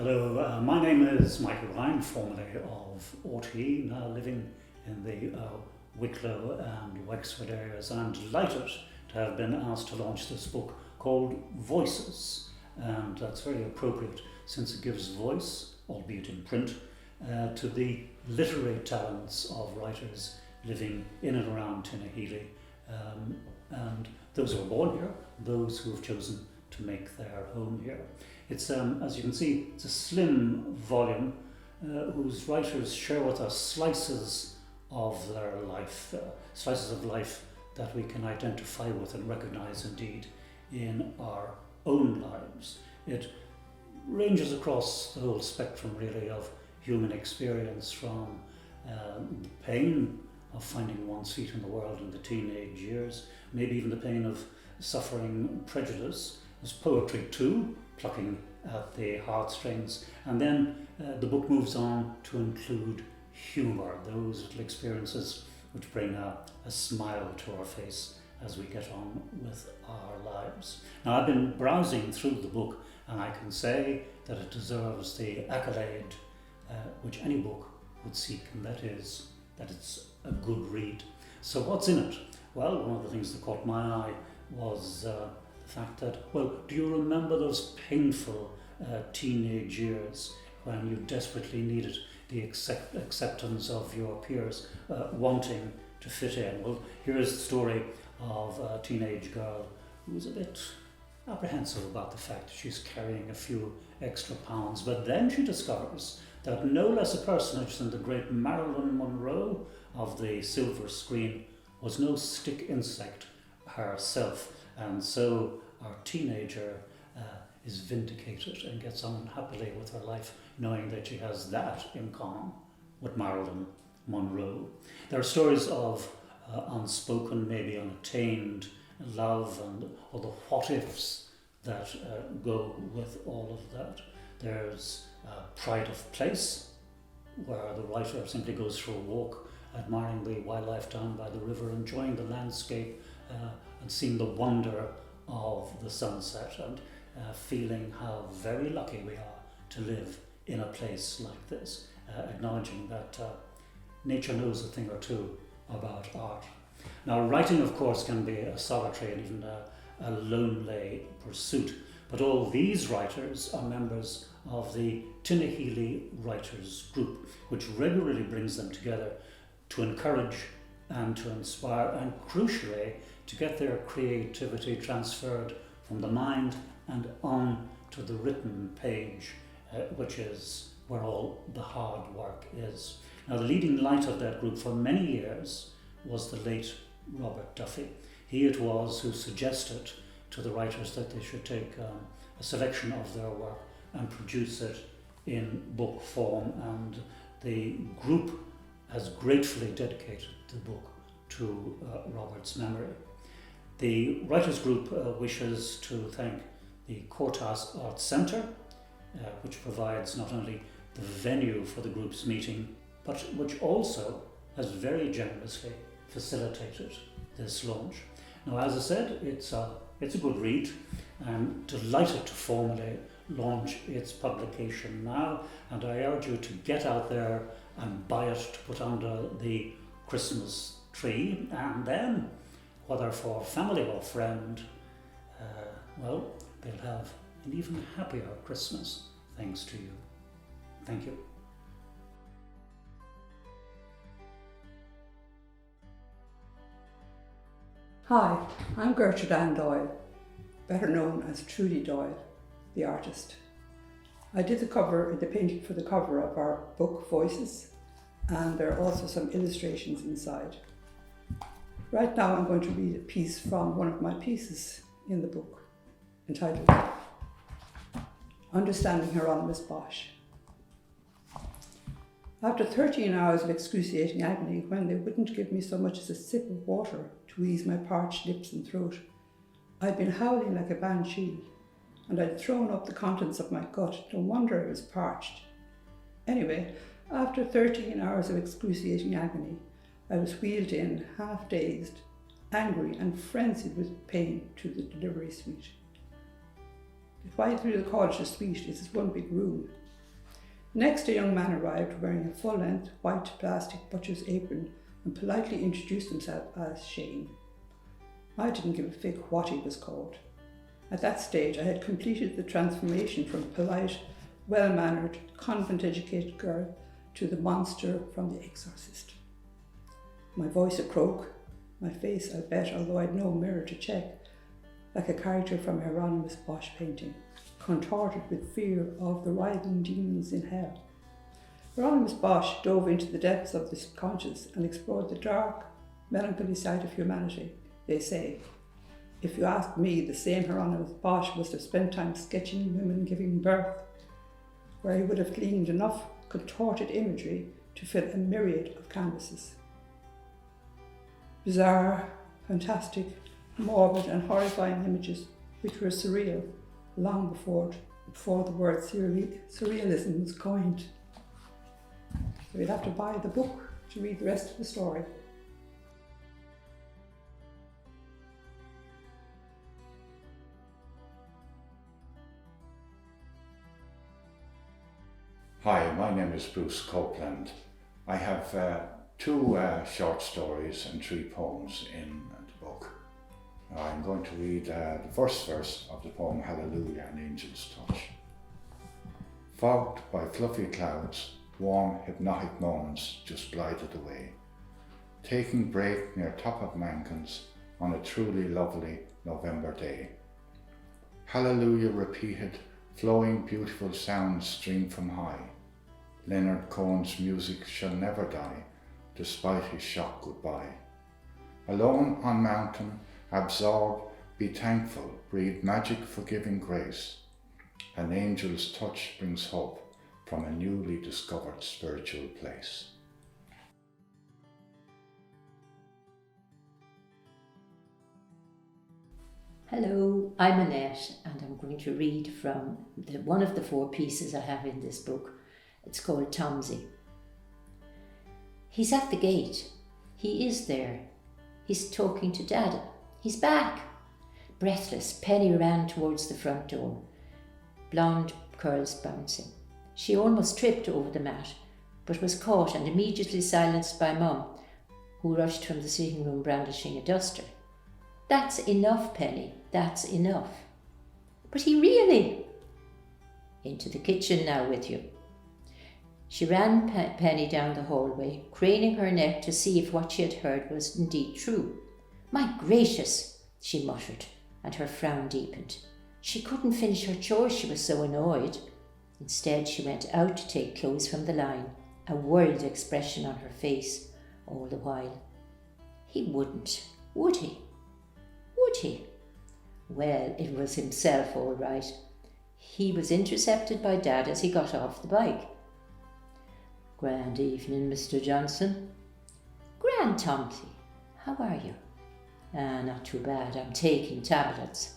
Hello, my name is Michael Ryan, formerly of RTE, now living in the Wicklow and Wexford areas. I'm delighted to have been asked to launch this book called Voices, and that's very appropriate since it gives voice, albeit in print, to the literary talents of writers living in and around Tinahely, and those who are born here, those who have chosen to make their home here. It's, as you can see, it's a slim volume whose writers share with us slices of their life, slices of life that we can identify with and recognise indeed in our own lives. It ranges across the whole spectrum really of human experience, from the pain of finding one's feet in the world in the teenage years, maybe even the pain of suffering prejudice. There's poetry too, plucking at the heartstrings, and then the book moves on to include humour, those little experiences which bring a smile to our face as we get on with our lives. Now, I've been browsing through the book, and I can say that it deserves the accolade which any book would seek, and that is that it's a good read. So what's in it? Well, one of the things that caught my eye was the fact that, well, do you remember those painful teenage years when you desperately needed the acceptance of your peers, wanting to fit in? Well, here's the story of a teenage girl who's a bit apprehensive about the fact that she's carrying a few extra pounds, but then she discovers that no less a personage than the great Marilyn Monroe of the silver screen was no stick insect herself, and so our teenager is vindicated and gets on happily with her life, knowing that she has that in common with Marilyn Monroe. There are stories of unspoken, maybe unattained love, and all the what-ifs that go with all of that. There's pride of place, where the writer simply goes for a walk, admiring the wildlife down by the river, enjoying the landscape, and seeing the wonder of the sunset, and feeling how very lucky we are to live in a place like this, acknowledging that nature knows a thing or two about art. Now, writing, of course, can be a solitary and even a lonely pursuit, but all these writers are members of the Tinahely Writers Group, which regularly brings them together to encourage and to inspire, and crucially, to get their creativity transferred from the mind and on to the written page, which is where all the hard work is. Now, the leading light of that group for many years was the late Robert Duffy. He it was who suggested to the writers that they should take a selection of their work and produce it in book form, and the group has gratefully dedicated the book to Robert's memory. The Writers Group wishes to thank the Courthouse Arts Centre, which provides not only the venue for the group's meeting, but which also has very generously facilitated this launch. Now, as I said, it's a good read. I'm delighted to formally launch its publication now, and I urge you to get out there and buy it to put under the Christmas tree, and then, whether for family or friend, well, they'll have an even happier Christmas thanks to you. Thank you. Hi, I'm Gertrude Doyle, better known as Trudy Doyle, the artist. I did the painting for the cover of our book Voices, and there are also some illustrations inside. Right now I'm going to read a piece from one of my pieces in the book, entitled Understanding Hieronymus Bosch. After 13 hours of excruciating agony, when they wouldn't give me so much as a sip of water to ease my parched lips and throat, I'd been howling like a banshee, and I'd thrown up the contents of my gut. No wonder it was parched. Anyway, after 13 hours of excruciating agony, I was wheeled in, half-dazed, angry and frenzied with pain, to the delivery suite. Why do they call it a suite? It's one big room. Next, a young man arrived wearing a full-length white plastic butcher's apron and politely introduced himself as Shane. I didn't give a fig what he was called. At that stage, I had completed the transformation from polite, well-mannered, convent-educated girl to the monster from The Exorcist. My voice a croak, my face, I bet, although I'd no mirror to check, like a character from a Hieronymus Bosch painting, contorted with fear of the writhing demons in hell. Hieronymus Bosch dove into the depths of the subconscious and explored the dark, melancholy side of humanity, they say. If you ask me, the same Hieronymus Bosch must have spent time sketching women giving birth, where he would have gleaned enough contorted imagery to fill a myriad of canvases. Bizarre, fantastic, morbid and horrifying images which were surreal long before the word surrealism was coined. So you'd have to buy the book to read the rest of the story. Hi, my name is Bruce Copeland. I have two short stories and 3 poems in the book. I'm going to read the first verse of the poem Hallelujah, an Angel's Touch. Fogged by fluffy clouds, warm hypnotic moments just glided away, taking break near top of Mankins on a truly lovely November day. Hallelujah repeated, flowing beautiful sounds stream from high. Leonard Cohen's music shall never die, despite his shock goodbye. Alone on mountain, absorb, be thankful, breathe magic forgiving grace. An angel's touch brings hope from a newly discovered spiritual place. Hello, I'm Annette and I'm going to read from one of the 4 pieces I have in this book. It's called Tomsey. He's at the gate. He is there. He's talking to Dada. He's back. Breathless, Penny ran towards the front door, blonde curls bouncing. She almost tripped over the mat, but was caught and immediately silenced by Mum, who rushed from the sitting room brandishing a duster. That's enough, Penny, that's enough. But he really... Into the kitchen now with you. She ran Penny down the hallway, craning her neck to see if what she had heard was indeed true. My gracious, she muttered, and her frown deepened. She couldn't finish her chores, she was so annoyed. Instead, she went out to take clothes from the line, a worried expression on her face all the while. He wouldn't, would he? Would he? Well, it was himself all right. He was intercepted by Dad as he got off the bike. Grand evening, Mr. Johnson. Grand, Tomsey. How are you? Not too bad. I'm taking tablets.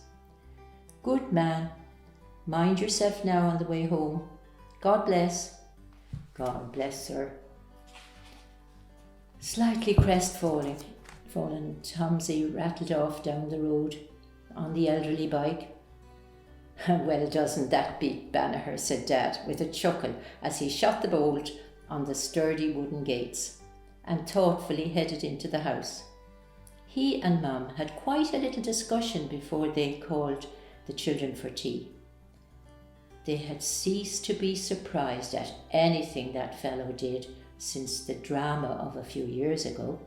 Good man. Mind yourself now on the way home. God bless. God bless, sir. Slightly crestfallen, Tomsey rattled off down the road on the elderly bike. Well, doesn't that beat Banagher, said Dad with a chuckle as he shot the bolt on the sturdy wooden gates and thoughtfully headed into the house. He and Mum had quite a little discussion before they called the children for tea. They had ceased to be surprised at anything that fellow did since the drama of a few years ago.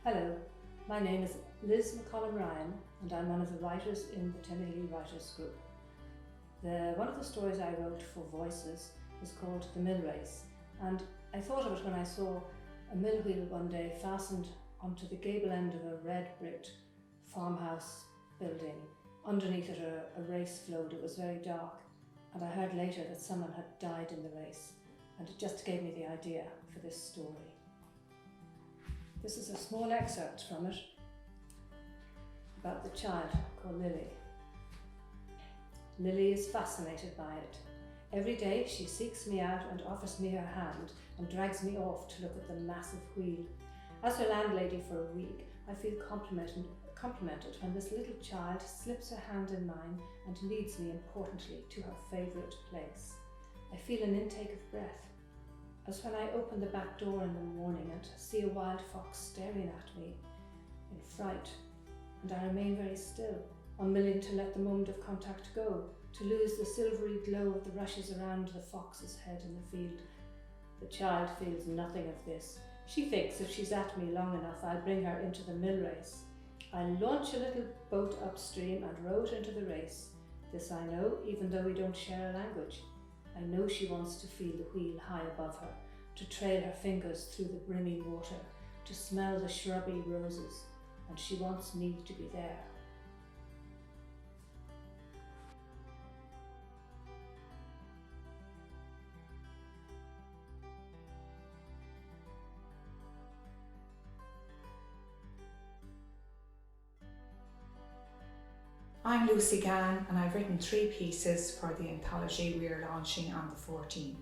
Hello, my name is McAllister Ryan and I'm one of the writers in the Tinahely Writers Group. One of the stories I wrote for Voices is called The Mill Race, and I thought of it when I saw a mill wheel one day fastened onto the gable end of a red bricked farmhouse building. Underneath it a race flowed. It was very dark, and I heard later that someone had died in the race, and it just gave me the idea for this story. This is a small excerpt from it about the child called Lily. Lily is fascinated by it. Every day she seeks me out and offers me her hand and drags me off to look at the massive wheel. As her landlady for a week, I feel complimented when this little child slips her hand in mine and leads me importantly to her favourite place. I feel an intake of breath, as when I open the back door in the morning and see a wild fox staring at me in fright, and I remain very still, unwilling to let the moment of contact go, to lose the silvery glow of the rushes around the fox's head in the field. The child feels nothing of this. She thinks if she's at me long enough, I'll bring her into the mill race. I launch a little boat upstream and row her into the race. This I know, even though we don't share a language. I know she wants to feel the wheel high above her, to trail her fingers through the brimming water, to smell the shrubby roses, and she wants me to be there. I'm Lucy Gann, and I've written 3 pieces for the anthology we're launching on the 14th.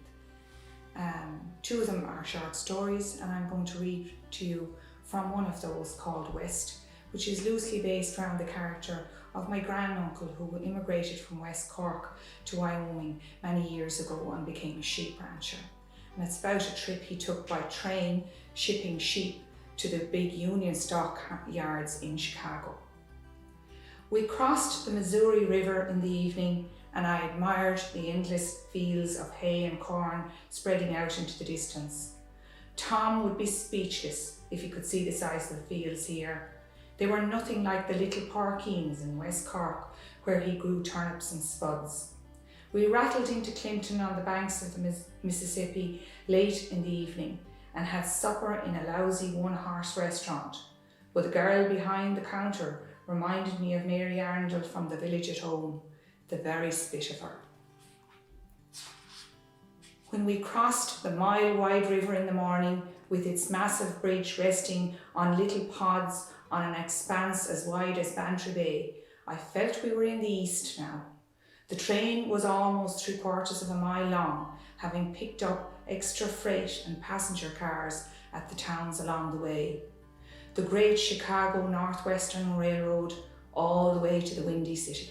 2 of them are short stories, and I'm going to read to you from one of those called West, which is loosely based around the character of my granduncle who immigrated from West Cork to Wyoming many years ago and became a sheep rancher. And it's about a trip he took by train shipping sheep to the big Union stock yards in Chicago. We crossed the Missouri River in the evening, and I admired the endless fields of hay and corn spreading out into the distance. Tom would be speechless if he could see the size of the fields here. They were nothing like the little parkeens in West Cork, where he grew turnips and spuds. We rattled into Clinton on the banks of the Mississippi late in the evening and had supper in a lousy one-horse restaurant, but the girl behind the counter reminded me of Mary Arundel from the village at home, the very spit of her. When we crossed the mile-wide river in the morning, with its massive bridge resting on little pods on an expanse as wide as Bantry Bay, I felt we were in the east now. The train was almost 3/4 of a mile long, having picked up extra freight and passenger cars at the towns along the way. The great Chicago Northwestern Railroad all the way to the Windy City.